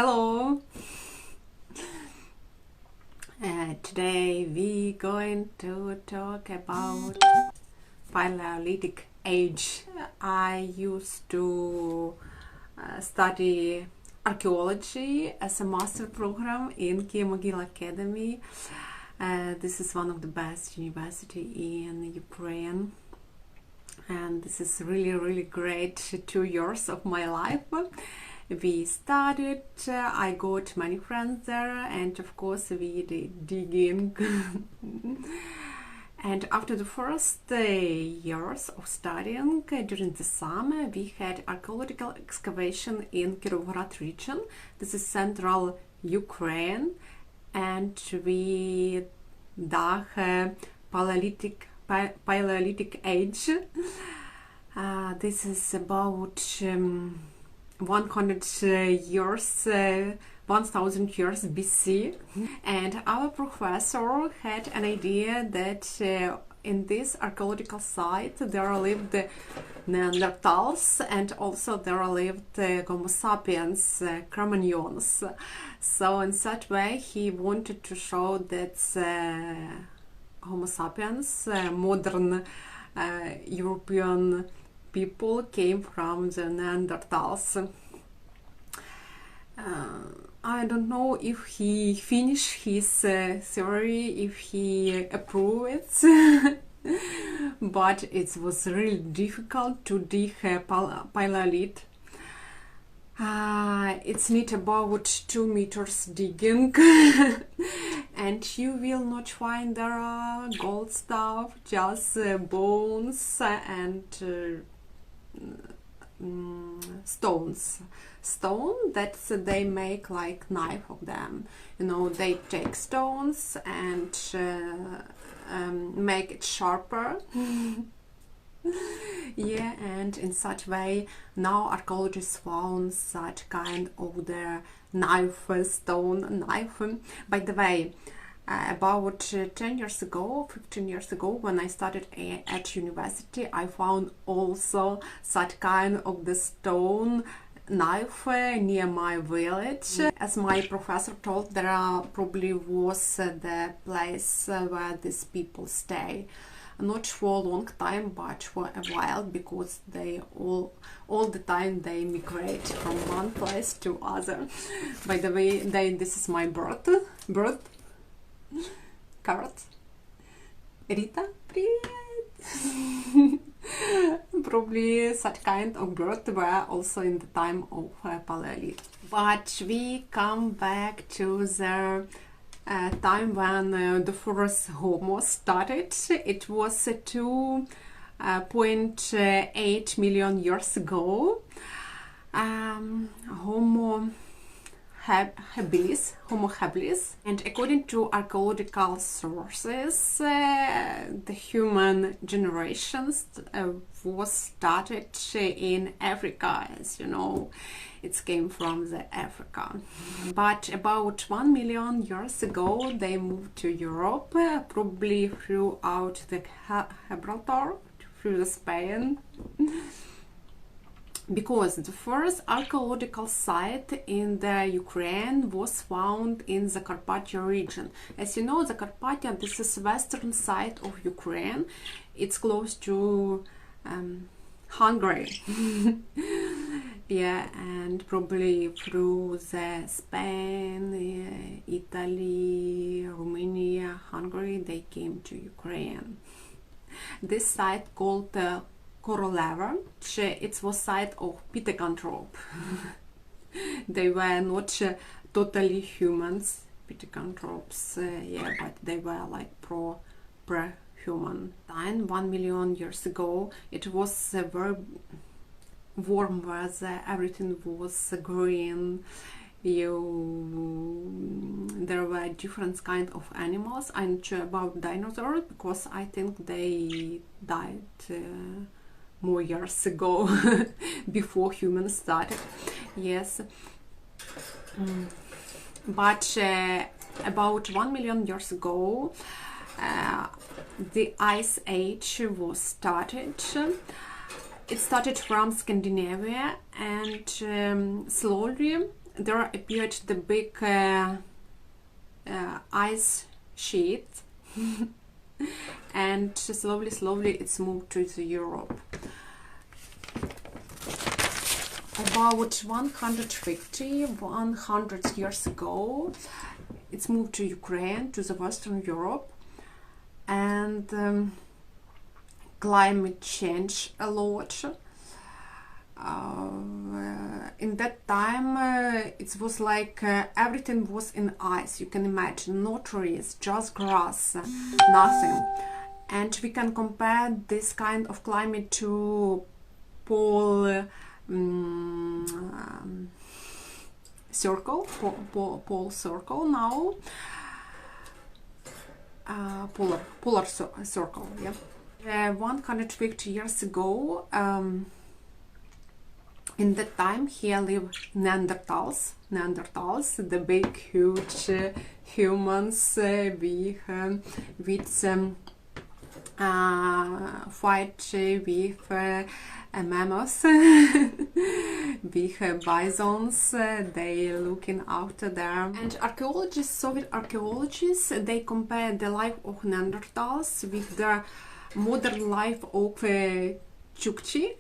Hello! Today we're going to talk about Palaeolithic Age. I used to study archaeology as a master program in Kyiv Academy. This is one of the best university in Ukraine, and this is really great 2 years of my life. We studied, I got many friends there, and of course we did digging. And after the first years of studying, during the summer, we had archaeological excavation in Kirovgrad region. This is central Ukraine, and we dug Palaeolithic Age. This is about 100 years, 1000 years BC, and our professor had an idea that in this archaeological site there lived Neanderthals, and also there lived Homo Sapiens, Cro-Magnons. So in such way he wanted to show that Homo Sapiens, modern European people, came from the Neanderthals. I don't know if he finished his theory, if he approved it, but it was really difficult to dig Palaeolith. It's need about 2 meters digging, and you will not find there gold stuff, just bones and stones that they make like knife of them. You know, they take stones and make it sharper. Yeah, and in such way now archaeologists found such kind of the stone knife. By the way, about 10 years ago, 15 years ago, when I studied at university, I found also such kind of the stone knife near my village. As my professor told, there probably was the place where these people stay. Not for a long time, but for a while, because they all the time they migrate from one place to other. By the way, this is my bird. Carrot. Rita, привет! Probably such kind of bird were also in the time of Palaeolith. But we come back to the time when the first Homo started. It was 2.8 million years ago. Homo habilis, and according to archaeological sources, the human generations was started in Africa. As you know, it came from the Africa. But about 1 million years ago they moved to Europe, probably throughout the Gibraltar, through the Spain. Because the first archaeological site in the Ukraine was found in the Carpathian region. As you know, the Carpathia, this is western side of Ukraine. It's close to Hungary. Yeah, and probably through the Spain, Italy, Romania, Hungary, they came to Ukraine. This site called Korolever, it was site of Pithecanthrope. They were not totally humans, Pithecanthropes, yeah, but they were like pre-human. 1 million years ago, it was very warm weather, everything was green. There were different kind of animals. I'm not sure about dinosaurs, because I think they died more years ago, before humans started. Yes, but about 1 million years ago the Ice Age was started. It started from Scandinavia, and slowly there appeared the big ice sheet and slowly it's moved to Europe. About 100 years ago, it's moved to Ukraine, to the Western Europe, and climate changed a lot. In that time, it was like everything was in ice. You can imagine, no trees, just grass, nothing. And we can compare this kind of climate to pole circle now. Polar circle, yeah. 150 years ago, in that time here lived Neanderthals, the big, huge humans with fight with mammoths, with bisons. They looking after them. And archaeologists, Soviet archaeologists, they compare the life of Neanderthals with the modern life of Chukchi.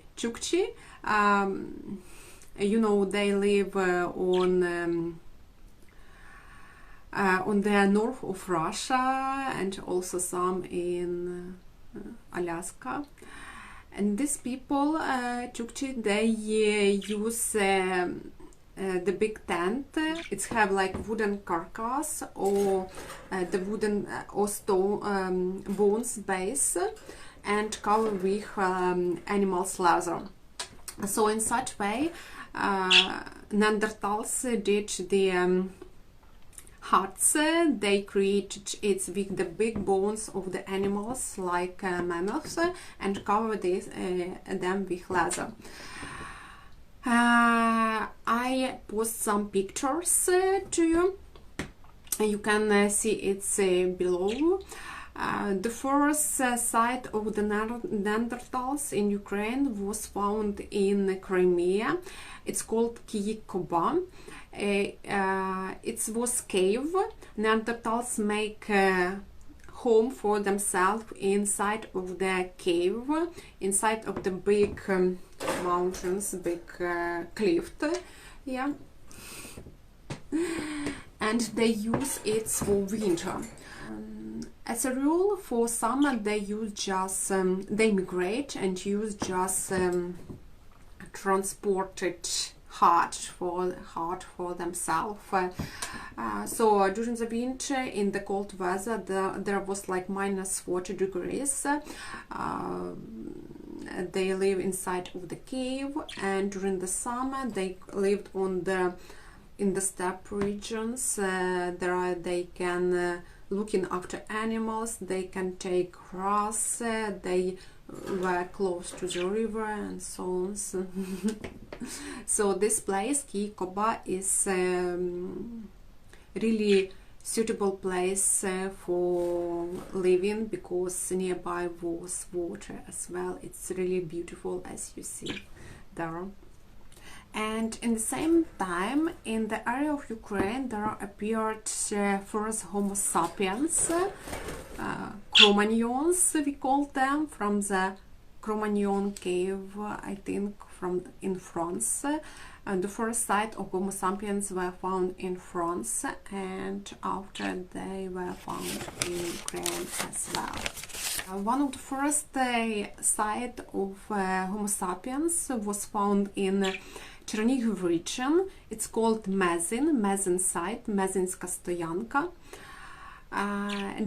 You know, they live on the north of Russia and also some in Alaska. And these people, Chukchi, they use the big tent. It's have like wooden carcass or the wooden or stone bones base and cover with animals' leather. So in such way, Neanderthals did the huts. They created it with the big bones of the animals like mammoths and covered them with leather. I post some pictures to you. You can see it's below. The first site of the Neanderthals in Ukraine was found in Crimea. It's called Koba. It was cave. Neanderthals make a home for themselves inside of the cave, inside of the big mountains, big cliff. Yeah. And they use it for winter. As a rule, for summer they use just they migrate and use just transported hut for themselves. So during the winter, in the cold weather, there was like -40 degrees. They live inside of the cave, and during the summer they lived in the steppe regions. There they can looking after animals, they can take grass, they were close to the river and so on. So this place, Koba, is really suitable place for living because nearby was water as well. It's really beautiful, as you see there. And in the same time, in the area of Ukraine, there appeared first Homo sapiens, Cro-Magnons, we call them, from the Cro-Magnon cave, I think, in France. And the first site of Homo sapiens were found in France, and after they were found in Ukraine as well. One of the first sites of Homo sapiens was found in Chernihiv region. It's called Mezin site, Mezinska Stoyanka.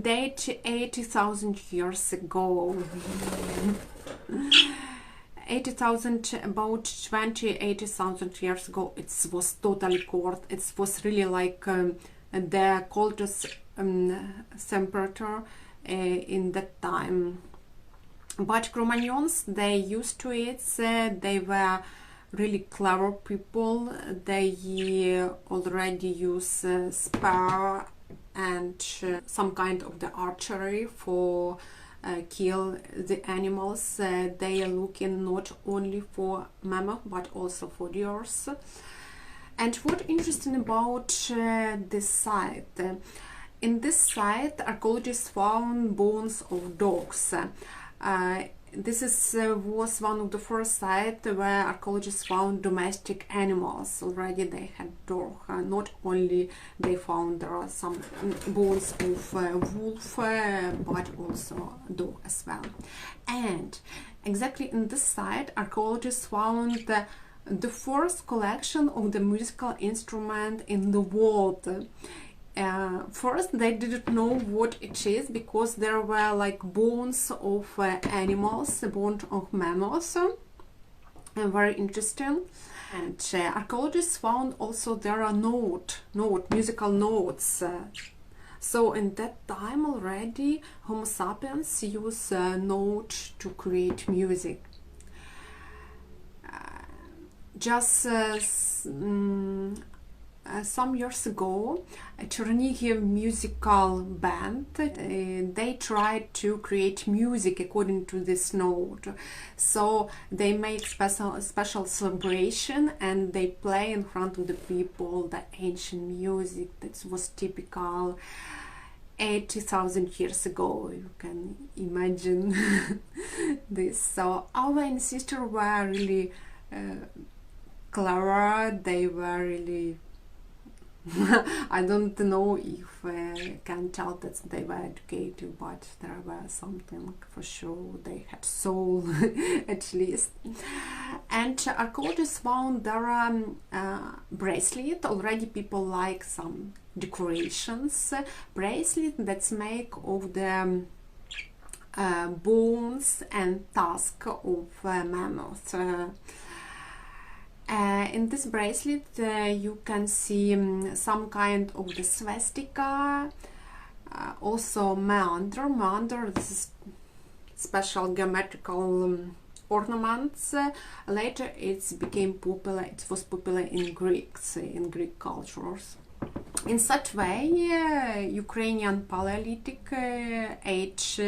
Date 80,000 years ago. 80,000, about 80,000 years ago, it was totally cold. It was really like the coldest temperature in that time. But Cro-Magnons, they used to it. They were really clever people. They already use spear and some kind of the archery for kill the animals. They are looking not only for mammoth but also for deers. And what interesting about this site? In this site, archaeologists found bones of dogs. This was one of the first sites where archaeologists found domestic animals. Already they had dog. Not only they found there are some bones of wolf, but also dog as well. And exactly in this site, archaeologists found the first collection of the musical instrument in the world. First, they didn't know what it is because there were like bones of animals, bones of mammals, very interesting. And archaeologists found also there are musical notes. So in that time already, Homo sapiens used notes to create music. Some years ago, a Chernihiv musical band, they tried to create music according to this note. So they made special celebration and they play in front of the people the ancient music that was typical 80,000 years ago. You can imagine this. So our ancestors were really clever. They were really I don't know if I can tell that they were educated, but there were something for sure. They had soul at least. And archaeologists found there are bracelet. Already people like some decorations. Bracelet that's made of the bones and tusk of mammoth. In this bracelet you can see some kind of the swastika, also meander. This is special geometrical ornaments. Later it became popular. It was popular in Greek cultures. In such way, Ukrainian Palaeolithic Age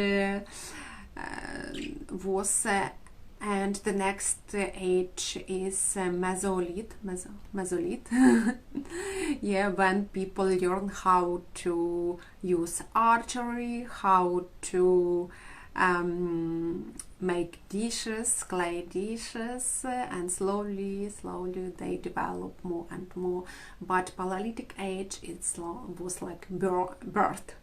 was. And the next age is Mesolith. Yeah, when people learn how to use archery, how to make dishes, clay dishes, and slowly they develop more and more. But Paleolithic Age was like birth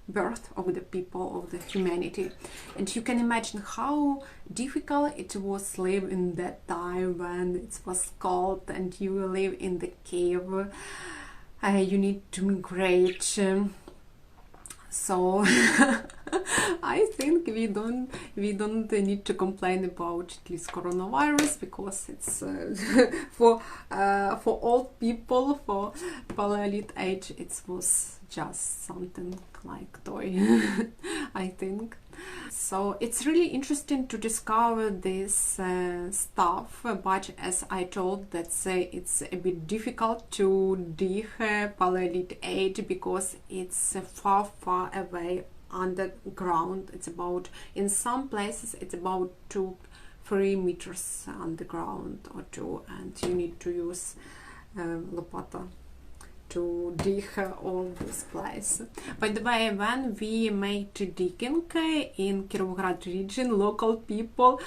of the people, of the humanity. And you can imagine how difficult it was to live in that time when it was cold and you live in the cave. You need to migrate. So I think we don't need to complain about at least coronavirus, because it's for old people, for Paleolithic Age, it was just something like toy. I think. So it's really interesting to discover this stuff, but as I told, it's a bit difficult to dig Paleolithic Age because it's far away underground. It's about, in some places it's about 2-3 meters underground or 2, and you need to use lopata to dig all this place. By the way, when we made digging in Kirovograd region, local people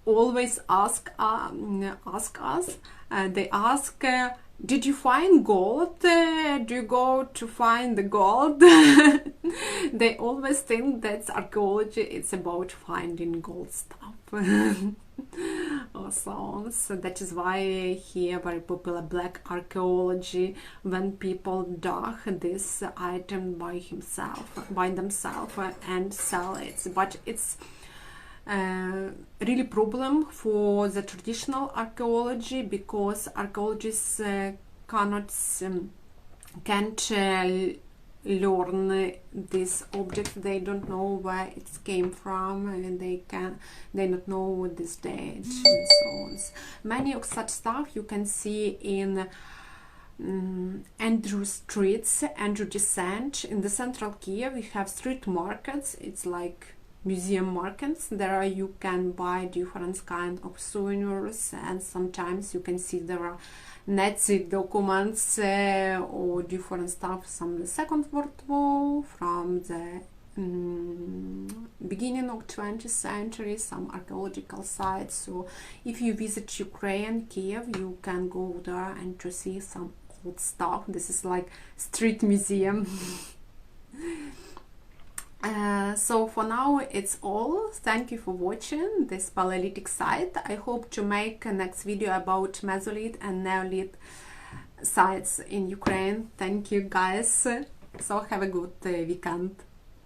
always ask us. They ask, did you find gold? Do you go to find the gold? They always think that archaeology it's about finding gold stuff. So that is why here very popular black archaeology, when people dug this item by themselves and sell it. But it's really problem for the traditional archaeology, because archaeologists can't learn this object. They don't know where it came from, and they don't know this date and so on. Many of such stuff you can see in Andrew Streets, Andrew Descent. In the central Kiev we have street markets. It's like museum markets. There you can buy different kind of souvenirs, and sometimes you can see there are Nazi documents or different stuff from the Second World War, from the beginning of 20th century, some archaeological sites. So if you visit Ukraine, Kiev, you can go there and to see some old stuff. This is like street museum. So for now it's all. Thank you for watching this Paleolithic site. I hope to make a next video about Mesolith and Neolith sites in Ukraine. Thank you guys. So have a good weekend.